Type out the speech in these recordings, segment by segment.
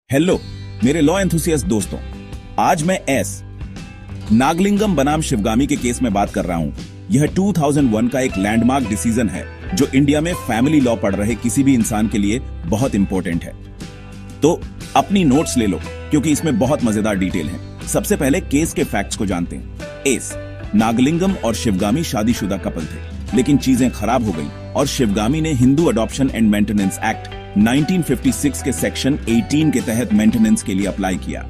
Hello मेरे law enthusiast दोस्तों, आज मैं नागलिंगम बनाम शिवगामी के केस में बात कर रहा हूं। यह 2001 का एक लैंडमार्क डिसीजन है जो इंडिया में फैमिली लॉ पढ़ रहे किसी भी इंसान के लिए बहुत इंपॉर्टेंट है। तो अपनी नोट्स ले लो क्योंकि इसमें बहुत मजेदार डिटेल है। सबसे पहले केस के फैक्ट्स को जानते हैं। नागलिंगम और शिवगामी शादीशुदा कपल थे, लेकिन चीजें खराब हो गईं और शिवगामी ने Hindu adoption and maintenance act 1956 के सेक्शन 18 के तहत मेंटेनेंस के लिए अप्लाई किया।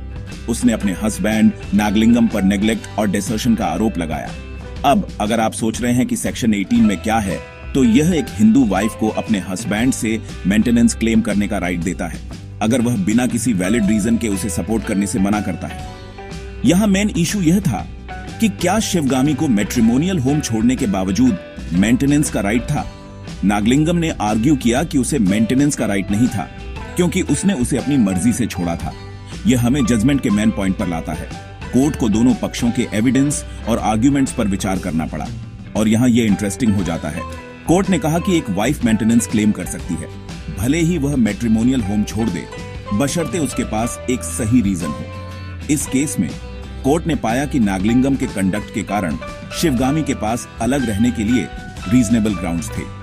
उसने अपने हस्बैंड नागलिंगम पर नेग्लेक्ट और डिसर्शन का आरोप लगाया। अब अगर आप सोच रहे हैं कि सेक्शन 18 में क्या है, तो यह एक हिंदू वाइफ को अपने हस्बैंड से मेंटेनेंस क्लेम करने का राइट देता है अगर वह बिना किसी वैलिड रीजन के उसे सपोर्ट करने से मना करता है। यहां मेन इशू यह था कि क्या शिवगामी को मैट्रिमोनियल होम छोड़ने के बावजूद मेंटेनेंस का राइट था। नागलिंगम ने आर्ग्यू किया कि उसे मेंटेनेंस का राइट नहीं था क्योंकि उसने उसे अपनी मर्जी से छोड़ा था। यह हमें जजमेंट के मेन पॉइंट पर लाता है। कोर्ट को दोनों पक्षों के एविडेंस और आर्ग्यूमेंट्स पर विचार करना पड़ा और यहाँ यह इंटरेस्टिंग हो जाता है। कोर्ट ने कहा कि एक वाइफ मेंटेनेंस क्लेम कर सकती है भले ही वह मैट्रिमोनियल होम छोड़ दे, बशर्ते उसके पास एक सही रीजन हो। इस केस में कोर्ट ने पाया कि नागलिंगम के कंडक्ट के कारण शिवगामी के पास अलग रहने के लिए रीजनेबल ग्राउंड्स थे।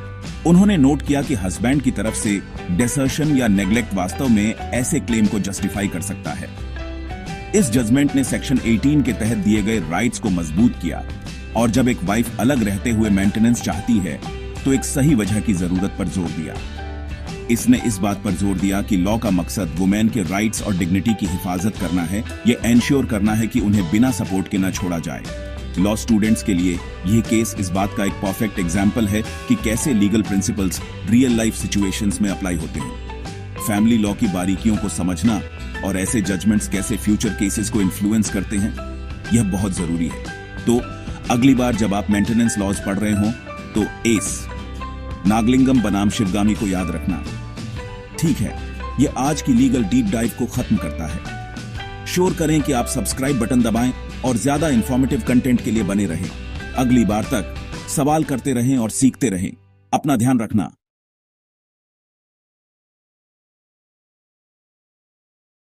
उन्होंने नोट किया कि हस्बैंड की तरफ से डिसर्शन या नेग्लेक्ट वास्तव में ऐसे क्लेम को जस्टिफाई कर सकता है। इस जजमेंट ने सेक्शन 18 के तहत दिए गए राइट्स को मजबूत किया और जब एक वाइफ अलग रहते हुए मेंटेनेंस चाहती है तो एक सही वजह की जरूरत पर जोर दिया। इसने इस बात पर जोर दिया कि लॉ का मकसद वुमेन के राइट्स और डिग्निटी की हिफाजत करना है। यह एंश्योर करना है कि उन्हें बिना सपोर्ट के न छोड़ा जाए। लॉ स्टूडेंट्स के लिए यह केस इस बात का एक परफेक्ट एग्जाम्पल है कि कैसे legal principles real life situations में अप्लाई होते हैं। फैमिली लॉ की बारीकियों को समझना और ऐसे जजमेंट्स कैसे फ्यूचर केसेस को इन्फ्लुएंस करते हैं, यह बहुत जरूरी है। तो अगली बार जब आप मेंटेनेंस लॉज पढ़ रहे हो तो नागलिंगम बनाम शिवगामी को याद रखना। ठीक है, यह आज की लीगल डीप डाइव को खत्म करता है। श्योर करें कि आप सब्सक्राइब बटन दबाएं और ज्यादा इंफॉर्मेटिव कंटेंट के लिए बने रहें। अगली बार तक सवाल करते रहें और सीखते रहें। अपना ध्यान रखना।